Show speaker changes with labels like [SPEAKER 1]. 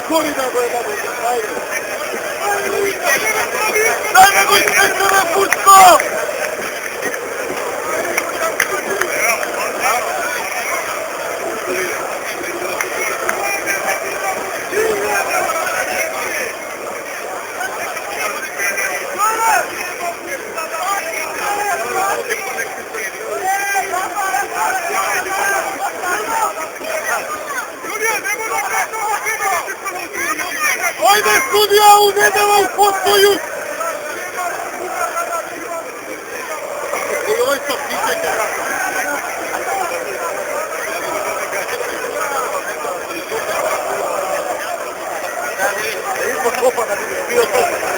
[SPEAKER 1] corrida quella dai! Dai, quel pezzo del fusto! Hajde studija, uzedemo u postoju! I ovaj stop, nisajte vrata. Idemo kopa da bi bio to.